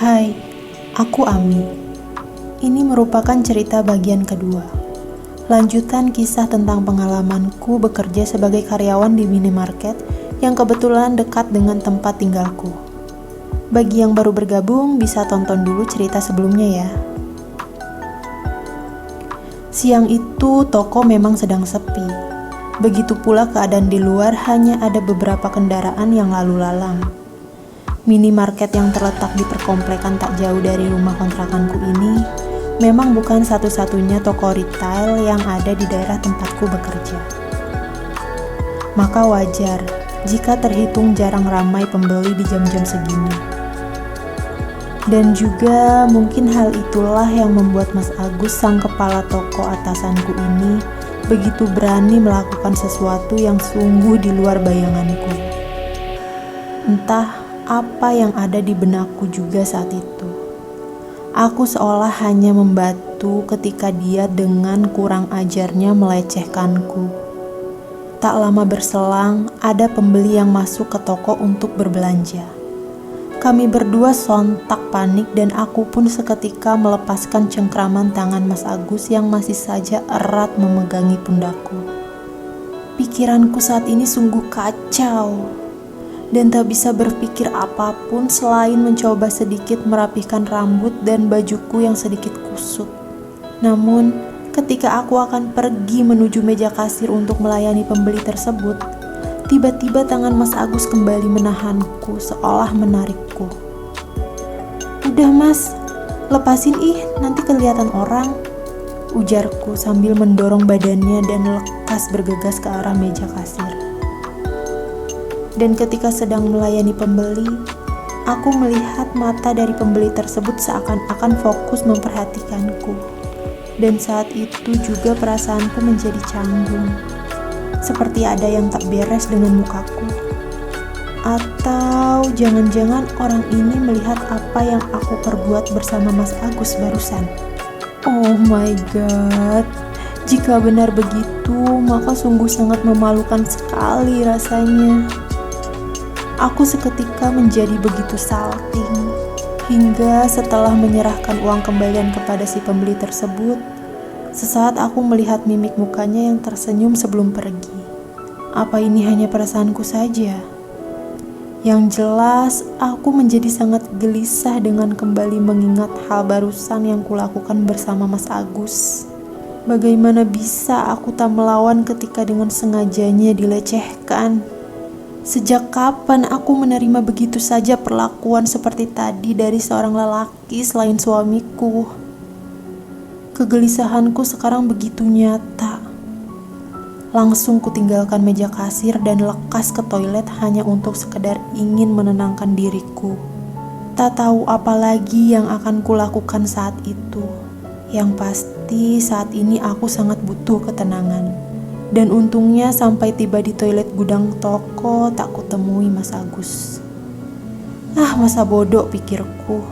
Hai, aku Ami. Ini merupakan cerita bagian kedua. Lanjutan kisah tentang pengalamanku bekerja sebagai karyawan di minimarket yang kebetulan dekat dengan tempat tinggalku. Bagi yang baru bergabung, bisa tonton dulu cerita sebelumnya ya. Siang itu toko memang sedang sepi. Begitu pula keadaan di luar, hanya ada beberapa kendaraan yang lalu lalang. Minimarket yang terletak di perkomplekan tak jauh dari rumah kontrakanku ini memang bukan satu-satunya toko retail yang ada di daerah tempatku bekerja. Maka wajar jika terhitung jarang ramai pembeli di jam-jam segini. Dan juga mungkin hal itulah yang membuat Mas Agus, sang kepala toko atasanku ini, begitu berani melakukan sesuatu yang sungguh di luar bayanganku. Entah apa yang ada di benakku juga saat itu. Aku seolah hanya membatu ketika dia dengan kurang ajarnya melecehkanku. Tak lama berselang, ada pembeli yang masuk ke toko untuk berbelanja. Kami berdua sontak panik dan aku pun seketika melepaskan cengkraman tangan Mas Agus yang masih saja erat memegangi pundakku. Pikiranku saat ini sungguh kacau dan tak bisa berpikir apapun selain mencoba sedikit merapihkan rambut dan bajuku yang sedikit kusut. Namun, ketika aku akan pergi menuju meja kasir untuk melayani pembeli tersebut, tiba-tiba tangan Mas Agus kembali menahanku seolah menarikku. "Udah Mas, lepasin nanti kelihatan orang," ujarku sambil mendorong badannya dan lekas bergegas ke arah meja kasir. Dan ketika sedang melayani pembeli, aku melihat mata dari pembeli tersebut seakan-akan fokus memperhatikanku. Dan saat itu juga perasaanku menjadi canggung. Seperti ada yang tak beres dengan mukaku. Atau jangan-jangan orang ini melihat apa yang aku perbuat bersama Mas Agus barusan. Oh my god. Jika benar begitu, maka sungguh sangat memalukan sekali rasanya. Aku seketika menjadi begitu salting, hingga setelah menyerahkan uang kembalian kepada si pembeli tersebut, sesaat aku melihat mimik mukanya yang tersenyum sebelum pergi. Apa ini hanya perasaanku saja? Yang jelas, aku menjadi sangat gelisah dengan kembali mengingat hal barusan yang kulakukan bersama Mas Agus. Bagaimana bisa aku tak melawan ketika dengan sengajanya dilecehkan? Sejak kapan aku menerima begitu saja perlakuan seperti tadi dari seorang lelaki selain suamiku? Kegelisahanku sekarang begitu nyata. Langsung kutinggalkan meja kasir dan lekas ke toilet hanya untuk sekedar ingin menenangkan diriku. Tak tahu apa lagi yang akan kulakukan saat itu. Yang pasti saat ini aku sangat butuh ketenangan. Dan untungnya sampai tiba di toilet gudang toko tak kutemui Mas Agus. Masa bodoh pikirku.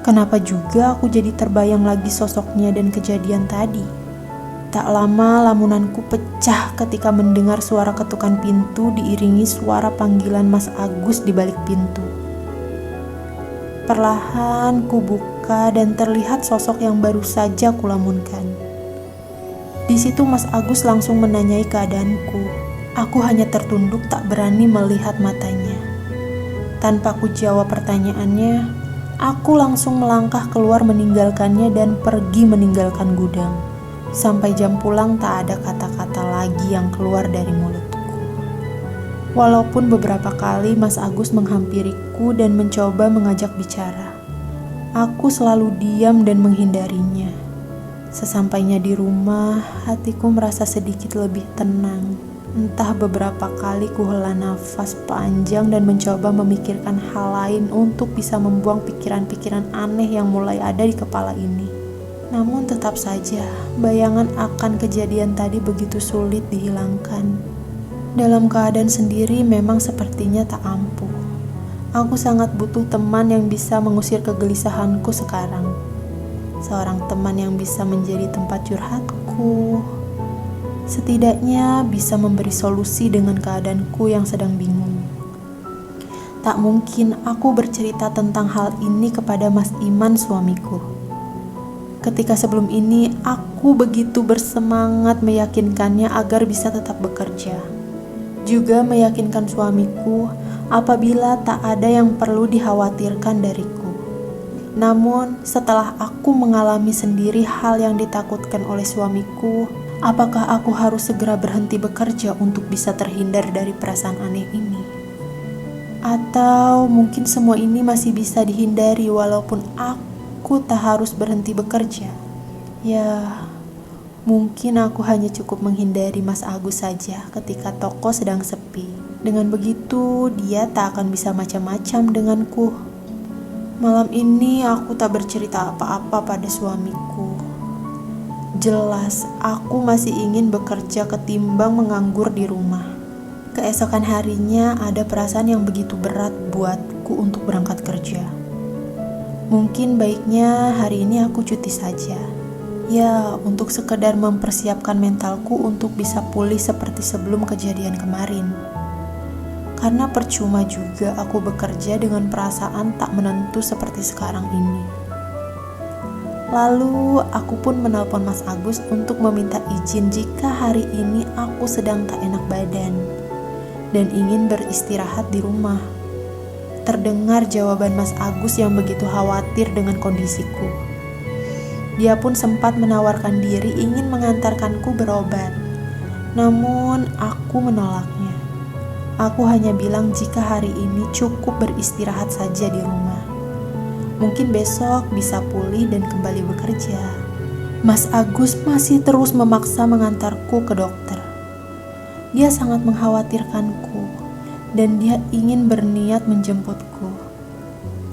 Kenapa juga aku jadi terbayang lagi sosoknya dan kejadian tadi. Tak lama lamunanku pecah ketika mendengar suara ketukan pintu diiringi suara panggilan Mas Agus di balik pintu. Perlahan ku buka dan terlihat sosok yang baru saja kulamunkan. Di situ Mas Agus langsung menanyai keadaanku. Aku hanya tertunduk tak berani melihat matanya. Tanpa ku jawab pertanyaannya, aku langsung melangkah keluar meninggalkannya dan pergi meninggalkan gudang. Sampai jam pulang tak ada kata-kata lagi yang keluar dari mulutku. Walaupun beberapa kali Mas Agus menghampiriku dan mencoba mengajak bicara, aku selalu diam dan menghindarinya. Sesampainya di rumah, hatiku merasa sedikit lebih tenang. Entah beberapa kali ku hela nafas panjang dan mencoba memikirkan hal lain untuk bisa membuang pikiran-pikiran aneh yang mulai ada di kepala ini. Namun tetap saja, bayangan akan kejadian tadi begitu sulit dihilangkan. Dalam keadaan sendiri memang sepertinya tak ampuh. Aku sangat butuh teman yang bisa mengusir kegelisahanku sekarang. Seorang teman yang bisa menjadi tempat curhatku. Setidaknya bisa memberi solusi dengan keadaanku yang sedang bingung. Tak mungkin aku bercerita tentang hal ini kepada Mas Iman, suamiku. Ketika sebelum ini aku begitu bersemangat meyakinkannya agar bisa tetap bekerja. Juga meyakinkan suamiku apabila tak ada yang perlu dikhawatirkan dariku. Namun setelah aku mengalami sendiri hal yang ditakutkan oleh suamiku, apakah aku harus segera berhenti bekerja untuk bisa terhindar dari perasaan aneh ini? Atau mungkin semua ini masih bisa dihindari walaupun aku tak harus berhenti bekerja? Ya, mungkin aku hanya cukup menghindari Mas Agus saja ketika toko sedang sepi. Dengan begitu, dia tak akan bisa macam-macam denganku. Malam ini aku tak bercerita apa-apa pada suamiku. Jelas, aku masih ingin bekerja ketimbang menganggur di rumah. Keesokan harinya ada perasaan yang begitu berat buatku untuk berangkat kerja. Mungkin baiknya hari ini aku cuti saja. Ya, untuk sekedar mempersiapkan mentalku untuk bisa pulih seperti sebelum kejadian kemarin. Karena percuma juga aku bekerja dengan perasaan tak menentu seperti sekarang ini. Lalu aku pun menelpon Mas Agus untuk meminta izin jika hari ini aku sedang tak enak badan dan ingin beristirahat di rumah. Terdengar jawaban Mas Agus yang begitu khawatir dengan kondisiku. Dia pun sempat menawarkan diri ingin mengantarkanku berobat. Namun aku menolaknya. Aku hanya bilang jika hari ini cukup beristirahat saja di rumah. Mungkin besok bisa pulih dan kembali bekerja. Mas Agus masih terus memaksa mengantarku ke dokter. Dia sangat mengkhawatirkanku dan dia ingin berniat menjemputku.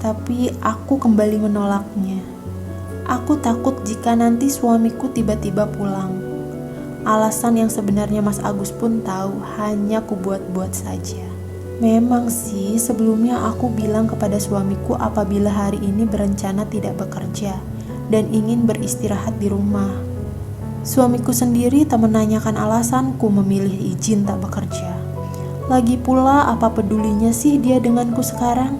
Tapi aku kembali menolaknya. Aku takut jika nanti suamiku tiba-tiba pulang. Alasan yang sebenarnya Mas Agus pun tahu, hanya kubuat-buat saja. Memang sih sebelumnya aku bilang kepada suamiku apabila hari ini berencana tidak bekerja dan ingin beristirahat di rumah. Suamiku sendiri tak menanyakan alasanku memilih izin tak bekerja. Lagi pula apa pedulinya sih dia denganku sekarang?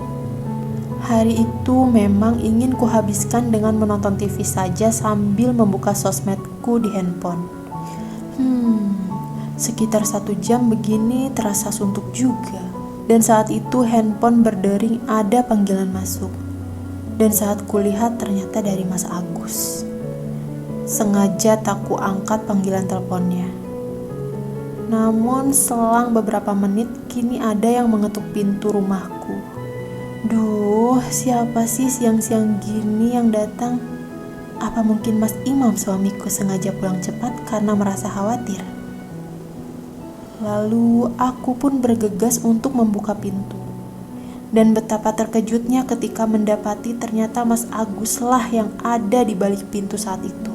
Hari itu memang ingin kuhabiskan dengan menonton TV saja sambil membuka sosmedku di handphone. Sekitar 1 jam begini terasa suntuk juga. Dan saat itu handphone berdering ada panggilan masuk. Dan saat kulihat ternyata dari Mas Agus. Sengaja tak kuangkat panggilan teleponnya. Namun selang beberapa menit kini ada yang mengetuk pintu rumahku. Duh, siapa sih siang-siang gini yang datang? Apa mungkin Mas Imam suamiku sengaja pulang cepat karena merasa khawatir? Lalu aku pun bergegas untuk membuka pintu. Dan betapa terkejutnya ketika mendapati ternyata Mas Agus lah yang ada di balik pintu saat itu.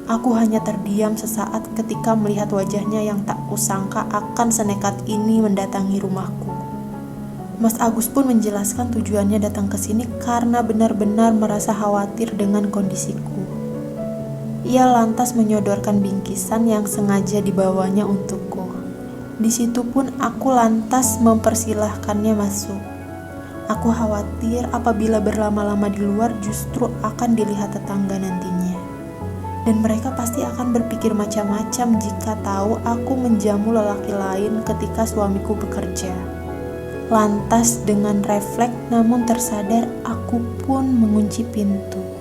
Aku hanya terdiam sesaat ketika melihat wajahnya yang tak kusangka akan senekat ini mendatangi rumahku. Mas Agus pun menjelaskan tujuannya datang ke sini karena benar-benar merasa khawatir dengan kondisiku. Ia lantas menyodorkan bingkisan yang sengaja dibawanya untukku. Di situ pun aku lantas mempersilahkannya masuk. Aku khawatir apabila berlama-lama di luar justru akan dilihat tetangga nantinya. Dan mereka pasti akan berpikir macam-macam jika tahu aku menjamu lelaki lain ketika suamiku bekerja. Lantas dengan refleks namun tersadar aku pun mengunci pintu.